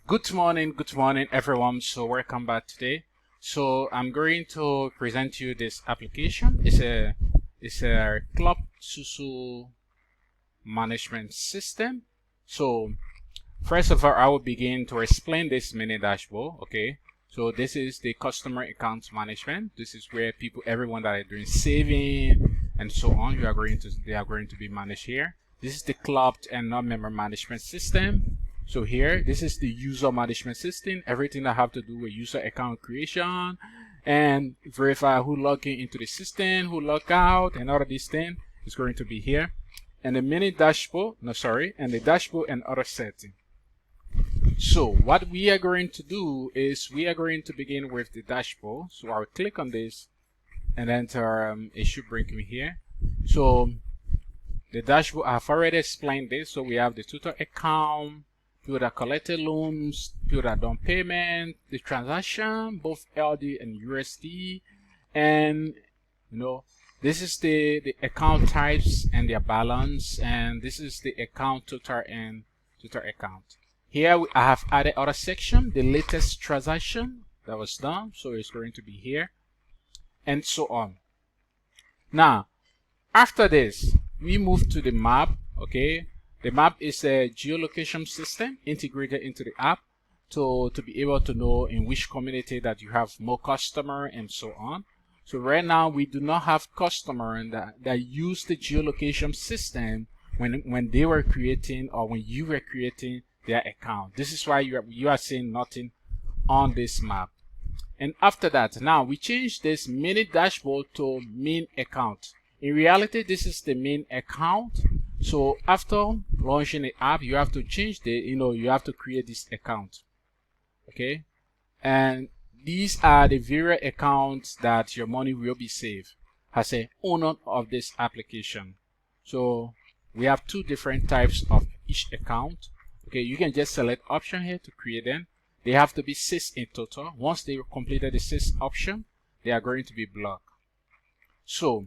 Good morning everyone. So welcome back today. So I'm going to present you this application. It's a club susu management system. So first of all, I will begin to explain this mini dashboard. Okay. So this is the customer account management. This is where everyone that are doing saving and so on, they are going to be managed here. This is the club and non-member management system. So here, this is the user management system. Everything that have to do with user account creation and verify who log in into the system, who log out, and all of these things is going to be here. And the mini dashboard, and the dashboard and other setting. So what we are going to do is we are going to begin with the dashboard. So I'll click on this and enter, it should bring me here. So the dashboard, I've already explained this. So we have the total account, people that collected loans, people that done payment, the transaction, both LRD and USD, and this is the account types and their balance, and this is the account total and total account. Here I have added other section, the latest transaction that was done, so it's going to be here, and so on. Now, after this, we move to the map. Okay, the map is a geolocation system integrated into the app to be able to know in which community that you have more customer and so on. So right now we do not have customer that use the geolocation system when they were creating or when you were creating their account. This is why you are seeing nothing on this map. And after that, now we change this mini dashboard to main account. In reality, this is the main account. So after launching the app, you have to change you have to create this account. Okay, and these are the various accounts that your money will be saved as a owner of this application. So we have two different types of each account. Okay, you can just select option here to create them. They have to be 6 in total. Once they completed the 6th option, they are going to be blocked. So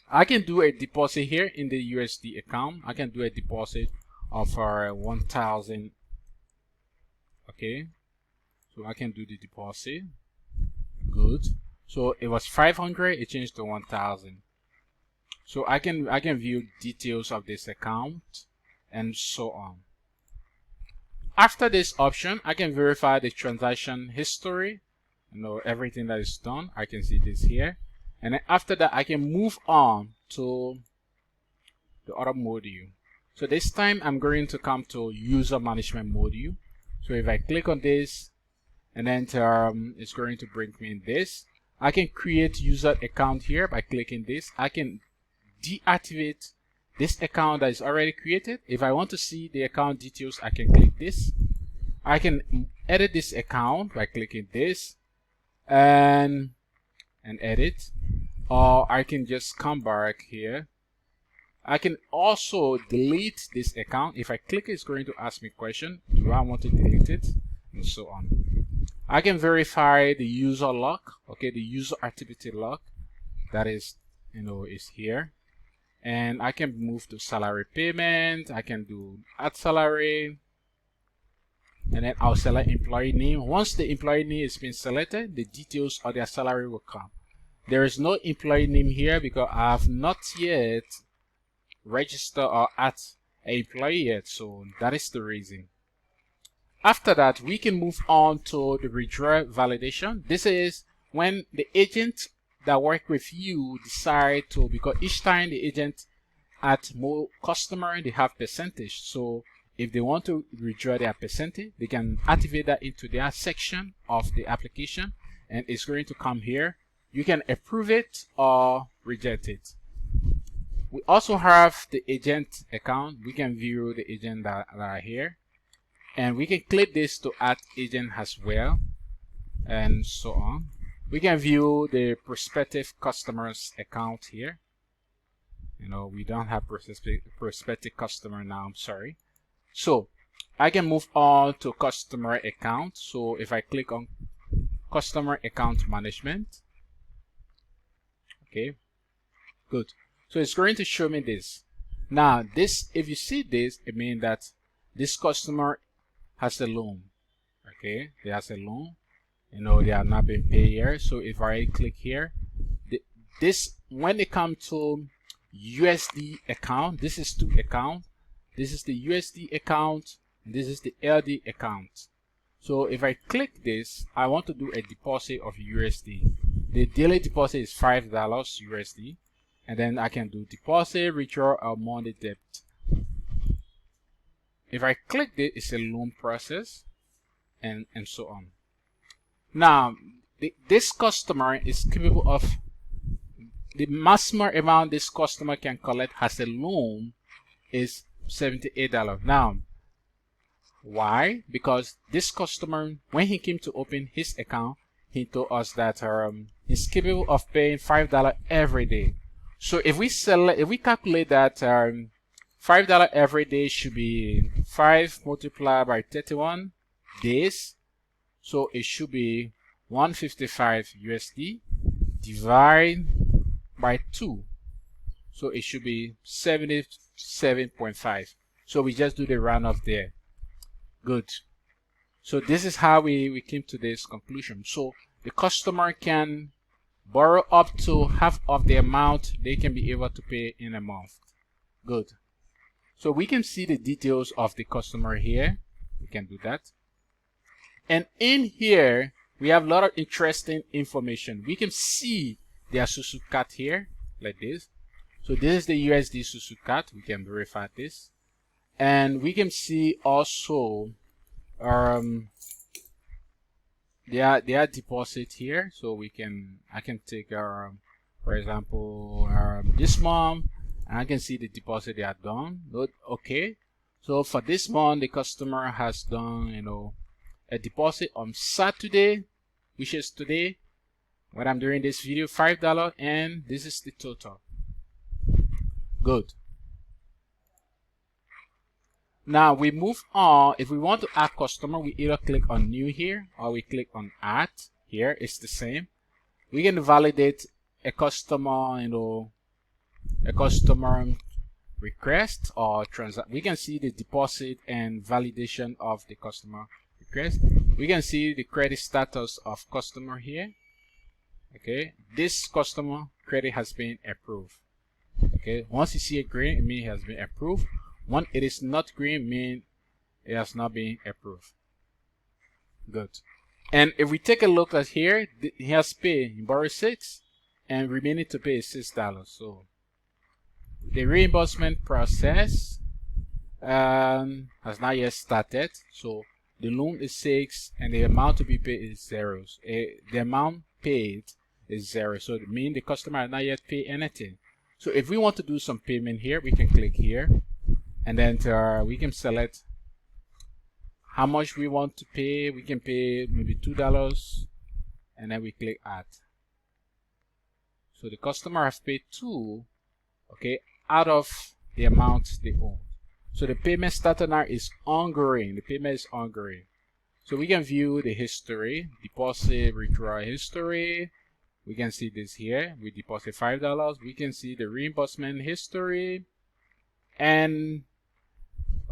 I can do a deposit here in the USD account. I can do a deposit of 1,000. Okay, so I can do the deposit. Good. So it was 500. It changed to 1,000. So I can view details of this account and so on. After this option, I can verify the transaction history. Everything that is done. I can see this here. And then after that, I can move on to the other module. So this time I'm going to come to user management module. So if I click on this and then it's going to bring me in this. I can create user account here by clicking this. I can deactivate this account that is already created. If I want to see the account details, I can click this. I can edit this account by clicking this and edit. Or I can just come back here. I can also delete this account. If I click it, it's going to ask me a question. Do I want to delete it? And so on. I can verify the user lock. Okay, the user activity lock that is here. And I can move to salary payment. I can do add salary. And then I'll select employee name. Once the employee name has been selected, the details of their salary will come. There is no employee name here because I have not yet registered or add an employee yet, so that is the reason. After that, we can move on to the withdrawal validation. This is when the agent that work with you decide to, because each time the agent add more customer, they have percentage. So if they want to withdraw their percentage, they can activate that into their section of the application, and it's going to come here. You can approve it or reject it. We also have the agent account. We can view the agent that are here, and we can click this to add agent as well, and so on. We can view the prospective customers account here. We don't have prospective customer now, I'm sorry. So I can move on to customer account. So if I click on customer account management, okay, good. So it's going to show me this. Now this, if you see this, it means that this customer has a loan. Okay, there's a loan. You know, they are not being paid here. So if I click here, this, when it comes to USD account, this is two account. This is the USD account, and this is the LD account. So if I click this, I want to do a deposit of USD. The daily deposit is $5 USD, and then I can do deposit, withdrawal, or money debt. If I click this, it's a loan process, and so on. Now, this customer is capable of, the maximum amount this customer can collect as a loan is $78. Now, why? Because this customer, when he came to open his account, he told us that he's capable of paying $5 every day. So if we calculate that $5 every day should be 5 multiplied by 31 days. So it should be 155 USD divided by 2. So it should be 77.5. So we just do the round off there. Good. So this is how we came to this conclusion. So the customer can borrow up to half of the amount they can be able to pay in a month. Good. So we can see the details of the customer here. We can do that. And in here, we have a lot of interesting information. We can see their Susu card here, like this. So this is the USD Susu card. We can verify this. And we can see also their deposit here. So I can take for example this month, and I can see the deposit they have done. Okay, so for this month the customer has done, you know, a deposit on Saturday, which is today when I'm doing this video, $5, and this is the total. Good. Now we move on. If we want to add customer, we either click on new here or we click on add here. It's the same. We can validate a customer, you know, a customer request or transact. We can see the deposit and validation of the customer request. We can see the credit status of customer here. Okay, this customer credit has been approved. Okay, once you see a green, it means it has been approved. When it is not green, it means it has not been approved. Good. And if we take a look at here, he has paid, he borrowed 6 and remaining to pay is $6. So the reimbursement process has not yet started. So the loan is 6 and the amount to be paid is 0. The amount paid is 0. So it means the customer has not yet paid anything. So if we want to do some payment here, we can click here, and then we can select how much we want to pay. We can pay maybe $2, and then we click add. So the customer has paid 2, okay, out of the amount they owe. So the payment started now is ongoing. The payment is ongoing. So we can view the history, deposit, withdrawal history. We can see this here. We deposit $5. We can see the reimbursement history. And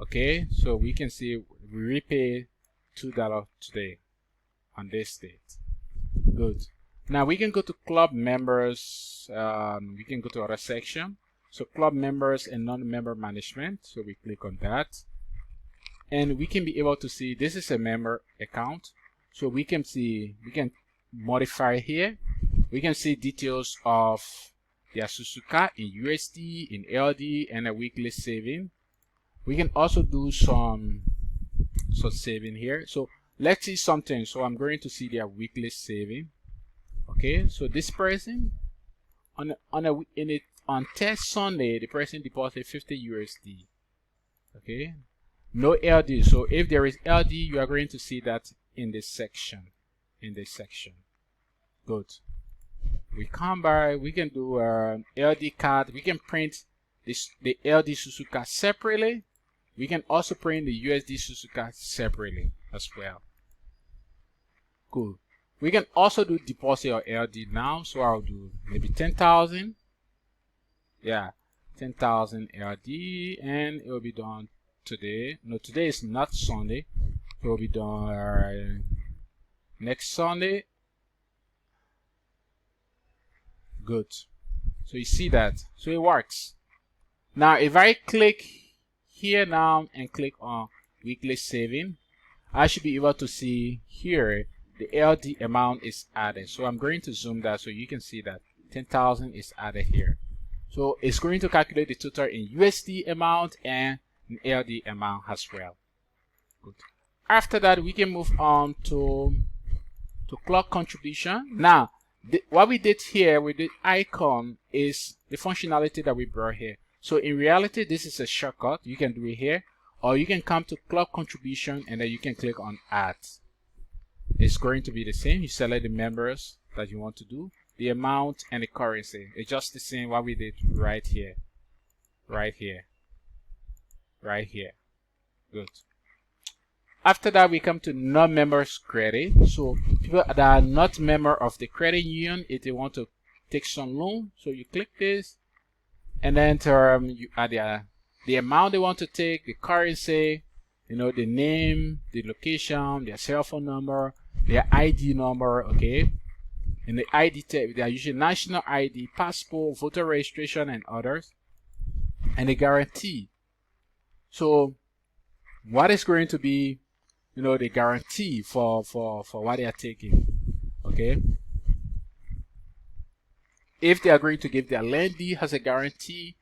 okay, so we can see we repay $2 today on this date. Good. Now we can go to club members. We can go to other section. So club members and non-member management. So we click on that. And we can be able to see this is a member account. So we can see, we can modify here. We can see details of their Susuka in USD, in LD, and a weekly saving. We can also do some saving here. So let's see something. So I'm going to see their weekly saving. Okay, so this person on test Sunday, the person deposited 50 USD. Okay, no LD. So if there is LD, you are going to see that in this section. Good. We come by, we can do LD card. We can print the LD Susuka separately. We can also print the USD Susuka separately as well. Cool. We can also do deposit or LD now. So I'll do maybe 10,000. Yeah, 10,000 LD, and it will be done today. No, today is not Sunday. It will be done next Sunday. Good. So you see that. So it works. Now if I click here now and click on weekly saving, I should be able to see here the LD amount is added. So I'm going to zoom that so you can see that 10,000 is added here. So it's going to calculate the total in USD amount and an LD amount as well. Good. After that, we can move on to clock contribution. Now, what we did here with the icon is the functionality that we brought here. So in reality, this is a shortcut. You can do it here, or you can come to clock contribution and then you can click on add. It's going to be the same. You select the members that you want to do, the amount and the currency. It's just the same what we did right here, right here, right here. Good. After that, we come to non-members credit. So people that are not member of the credit union, if they want to take some loan, so you click this, and then you add the amount they want to take, the currency, you know, the name, the location, their cell phone number, their ID number, okay. And the ID type, they are usually national ID, passport, voter registration, and others, and the guarantee. So what is going to be, you know, the guarantee for what they are taking, okay? If they are going to give their lendee as a guarantee,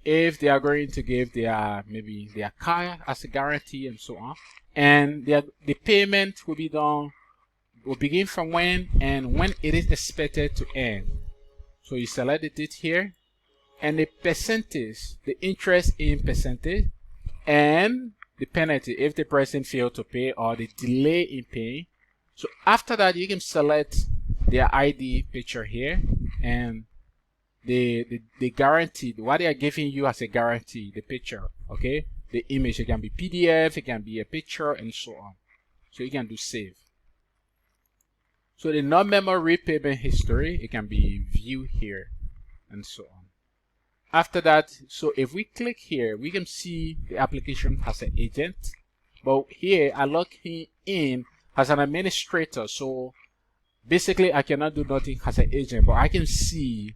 if they are going to give their maybe their car as a guarantee, and so on, and the payment will be done, will begin from when and when it is expected to end. So you select the date here, and the percentage, the interest in percentage, and the penalty if the person failed to pay or the delay in paying. So after that, you can select their ID picture here and the guarantee, what they are giving you as a guarantee, the picture, okay? The image, it can be PDF, it can be a picture, and so on. So you can do save. So the non-member repayment history, it can be viewed here, and so on. After that, so if we click here, we can see the application has an agent, but here I log in as an administrator. So basically I cannot do nothing as an agent, but I can see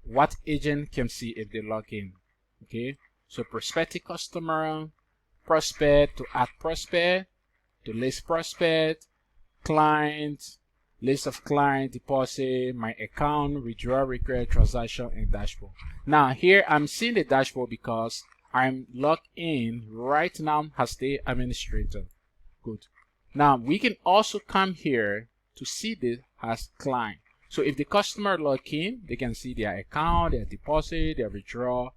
what agent can see if they log in. Okay, so prospective customer, prospect, to add prospect, to list prospect, client, list of client, deposit, my account, withdrawal request, transaction, and dashboard. Now here I'm seeing the dashboard because I'm logged in right now as the administrator. Good. Now we can also come here to see this as client. So if the customer log in, they can see their account, their deposit, their withdrawal,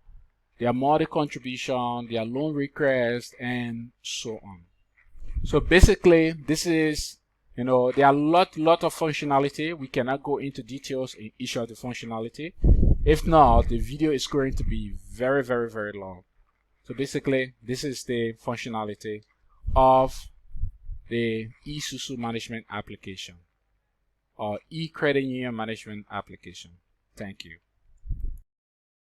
their monthly contribution, their loan request, and so on. So basically, this is, you know, there are a lot of functionality. We cannot go into details in each of the functionality. If not, the video is going to be very long. So basically, this is the functionality of the eSusu management application or e-credit union management application. Thank you.